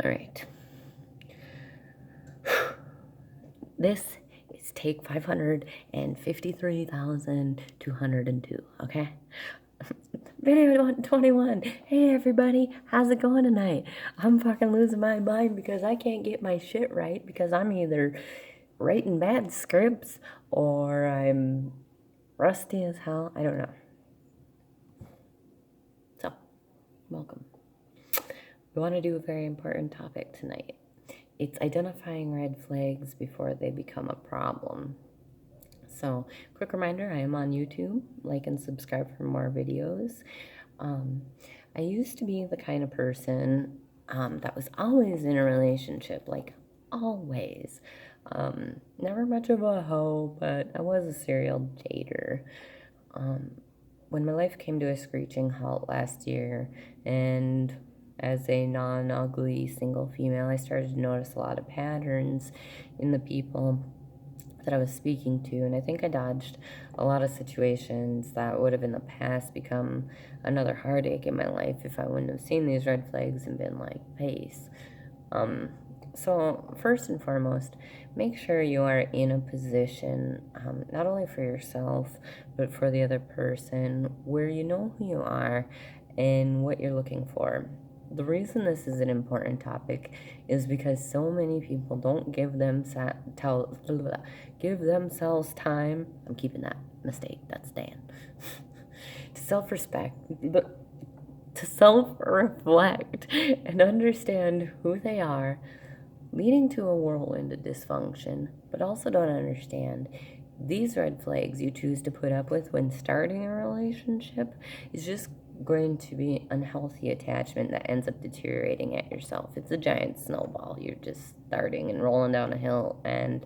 All right. This is take 553,202, okay? Video 121. Hey everybody, how's it going tonight? I'm fucking losing my mind because I can't get my shit right because I'm either writing bad scripts or I'm rusty as hell. I don't know. So, welcome. We want to do a very important topic tonight. It's identifying red flags before they become a problem. So, quick reminder, I am on YouTube. Like and subscribe for more videos. I used to be the kind of person that was always in a relationship, like always. Never much of a hoe, but I was a serial dater. When my life came to a screeching halt last year, and as a non ugly single female, I started to notice a lot of patterns in the people that I was speaking to, and I think I dodged a lot of situations that would have in the past become another heartache in my life if I wouldn't have seen these red flags and been like, pace. So, first and foremost, make sure you are in a position, not only for yourself, but for the other person, where you know who you are and what you're looking for. The reason this is an important topic is because so many people don't give themselves time. I'm keeping that mistake. That's Dan. To self-respect, but to self-reflect and understand who they are, leading to a whirlwind of dysfunction, but also don't understand these red flags you choose to put up with when starting a relationship is just going to be unhealthy attachment that ends up deteriorating at yourself. It's a giant snowball. You're just starting and rolling down a hill, and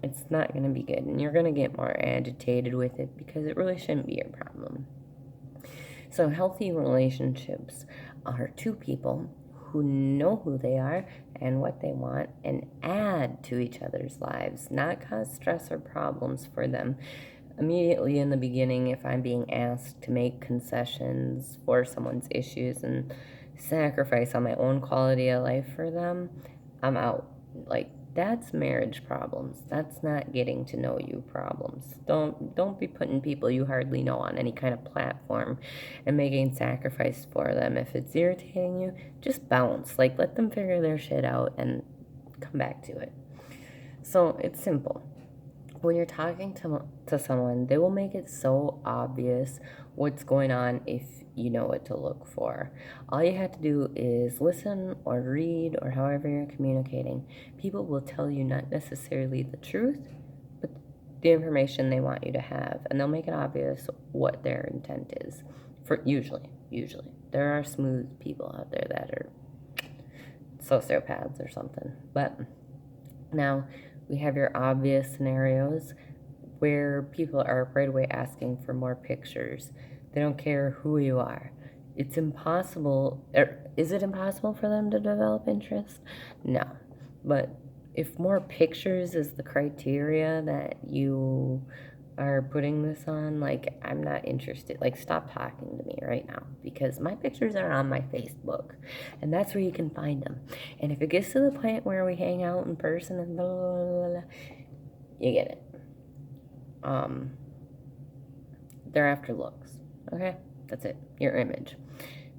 it's not going to be good. And you're going to get more agitated with it because it really shouldn't be your problem. So, healthy relationships are two people who know who they are and what they want and add to each other's lives, not cause stress or problems for them. Immediately in the beginning, if I'm being asked to make concessions for someone's issues and sacrifice on my own quality of life for them, I'm out. Like, that's marriage problems. That's not getting to know you problems. Don't be putting people you hardly know on any kind of platform and making sacrifice for them. If it's irritating you, just bounce. Like, let them figure their shit out and come back to it. So it's simple. When you're talking to someone, they will make it so obvious what's going on if you know what to look for. All you have to do is listen or read or however you're communicating. People will tell you not necessarily the truth, but the information they want you to have, and they'll make it obvious what their intent is. For usually, there are smooth people out there that are sociopaths or something, but now we have your obvious scenarios where people are right away asking for more pictures. They don't care who you are. It's impossible. Is it impossible for them to develop interest? No. But if more pictures is the criteria that you are putting this on, like, I'm not interested. Like, stop talking to me right now because my pictures are on my Facebook and that's where you can find them. And if it gets to the point where we hang out in person and blah, blah, blah, blah, you get it. They're after looks. Okay? That's it. Your image.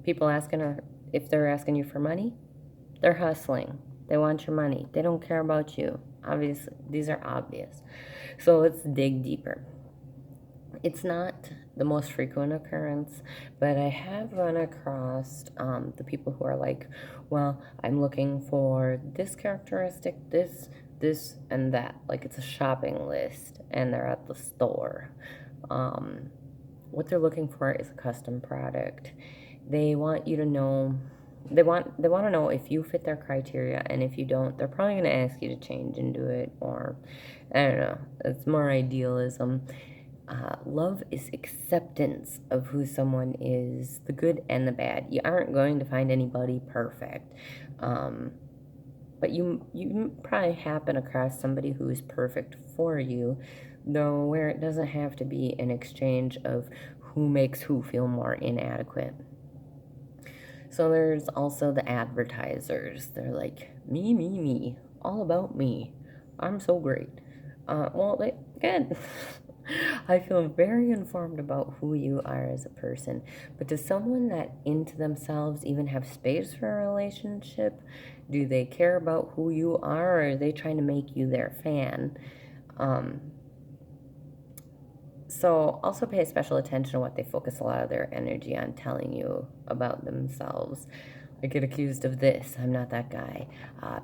People asking her if they're asking you for money, they're hustling. They want your money. They don't care about you. Obviously, these are obvious. So let's dig deeper. It's not the most frequent occurrence, but I have run across the people who are like, well, I'm looking for this characteristic, and that. Like, it's a shopping list, and they're at the store. What they're looking for is a custom product. They want you to know. They want to know if you fit their criteria, and if you don't, they're probably going to ask you to change into it, or I don't know. It's more idealism. Love is acceptance of who someone is, the good and the bad. You aren't going to find anybody perfect, but you probably happen across somebody who is perfect for you, though where it doesn't have to be an exchange of who makes who feel more inadequate. So there's also the advertisers. They're like, me, all about me. I'm so great. Again, I feel very informed about who you are as a person. But does someone that into themselves even have space for a relationship? Do they care about who you are, or are they trying to make you their fan? Um, so also pay special attention to what they focus a lot of their energy on telling you about themselves. I get accused of this. I'm not that guy.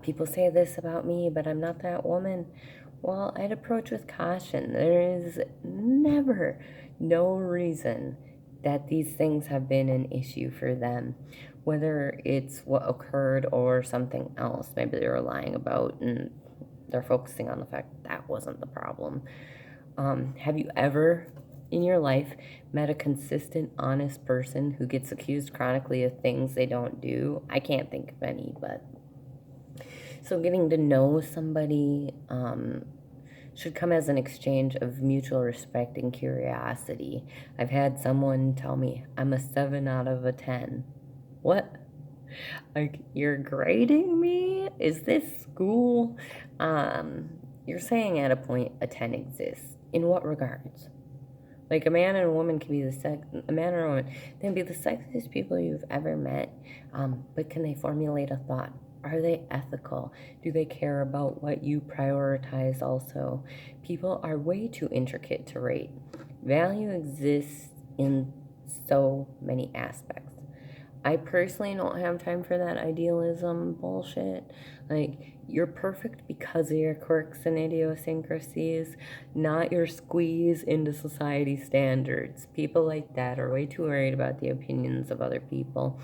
People say this about me, but I'm not that woman. Well, I'd approach with caution. There is never no reason that these things have been an issue for them, whether it's what occurred or something else. Maybe they were lying about and they're focusing on the fact that wasn't the problem. Have you ever in your life met a consistent, honest person who gets accused chronically of things they don't do? I can't think of any, but so getting to know somebody should come as an exchange of mutual respect and curiosity. I've had someone tell me I'm a 7 out of a 10. What? Like, you're grading me? Is this school? You're saying at a point a 10 exists. In what regards? Like, a man and a woman can be a man or a woman, they can be the sexiest people you've ever met, but can they formulate a thought? Are they ethical? Do they care about what you prioritize also? People are way too intricate to rate. Value exists in so many aspects. I personally don't have time for that idealism bullshit. Like, you're perfect because of your quirks and idiosyncrasies, not your squeeze into society standards. People like that are way too worried about the opinions of other people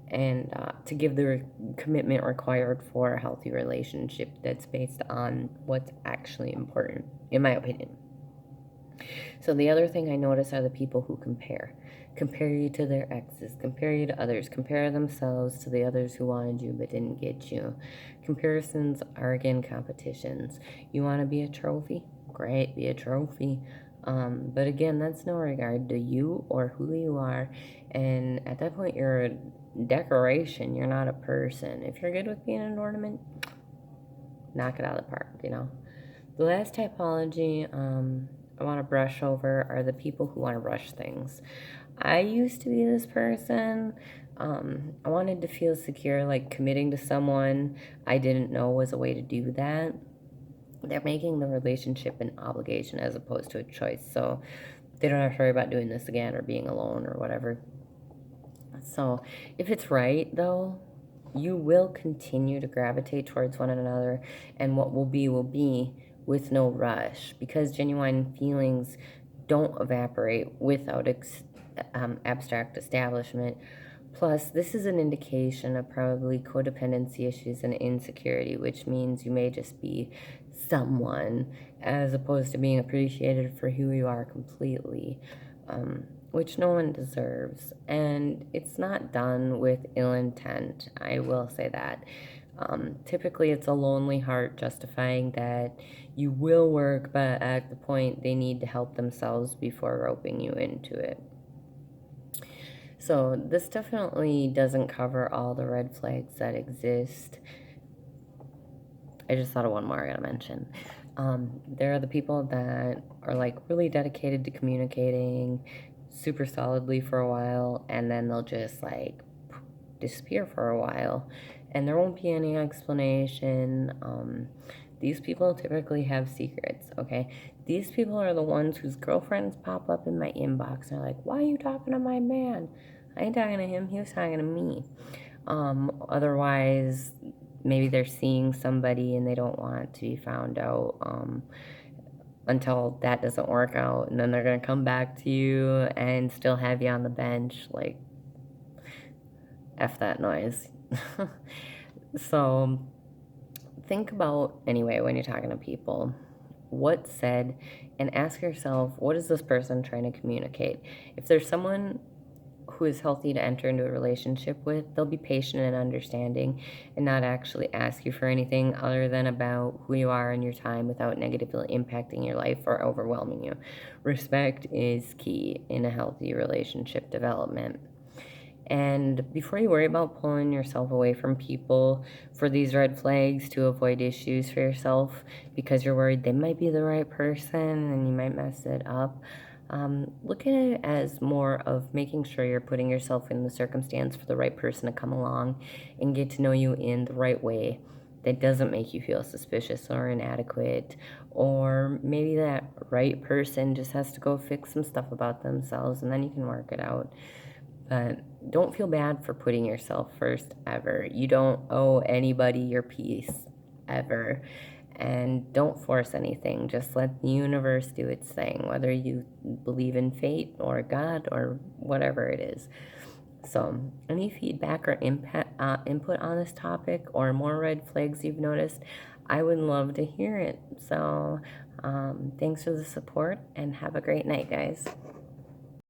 and to give the commitment required for a healthy relationship that's based on what's actually important, in my opinion. So the other thing I notice are the people who compare you to their exes, compare you to others, compare themselves to the others who wanted you but didn't get you. Comparisons are again competitions. You want to be a trophy? Great, be a trophy. But again, that's no regard to you or who you are. And at that point, you're a decoration. You're not a person. If you're good with being an ornament, knock it out of the park, you know. The last typology I want to brush over are the people who want to rush things. I used to be this person. I wanted to feel secure, like committing to someone I didn't know was a way to do that. They're making the relationship an obligation as opposed to a choice. So they don't have to worry about doing this again or being alone or whatever. So if it's right, though, you will continue to gravitate towards one another, and what will be with no rush, because genuine feelings don't evaporate without abstract establishment. Plus, this is an indication of probably codependency issues and insecurity, which means you may just be someone as opposed to being appreciated for who you are completely, which no one deserves. And it's not done with ill intent, I will say that. Typically, it's a lonely heart justifying that you will work, but at the point they need to help themselves before roping you into it. So this definitely doesn't cover all the red flags that exist. I just thought of one more I gotta mention. There are the people that are like really dedicated to communicating super solidly for a while, and then they'll just like disappear for a while, and there won't be any explanation. These people typically have secrets, okay? These people are the ones whose girlfriends pop up in my inbox and are like, why are you talking to my man? I ain't talking to him, he was talking to me. Otherwise, maybe they're seeing somebody and they don't want to be found out until that doesn't work out, and then they're going to come back to you and still have you on the bench. Like, F that noise. So think about, anyway, when you're talking to people, what's said, and ask yourself, what is this person trying to communicate? If there's someone who is healthy to enter into a relationship with, they'll be patient and understanding and not actually ask you for anything other than about who you are and your time without negatively impacting your life or overwhelming you. Respect is key in a healthy relationship development. And before you worry about pulling yourself away from people for these red flags to avoid issues for yourself because you're worried they might be the right person and you might mess it up, look at it as more of making sure you're putting yourself in the circumstance for the right person to come along and get to know you in the right way that doesn't make you feel suspicious or inadequate, or maybe that right person just has to go fix some stuff about themselves and then you can work it out. But don't feel bad for putting yourself first ever. You don't owe anybody your peace ever. And don't force anything. Just let the universe do its thing, whether you believe in fate or God or whatever it is. So, any feedback or input on this topic or more red flags you've noticed, I would love to hear it. So, thanks for the support and have a great night, guys.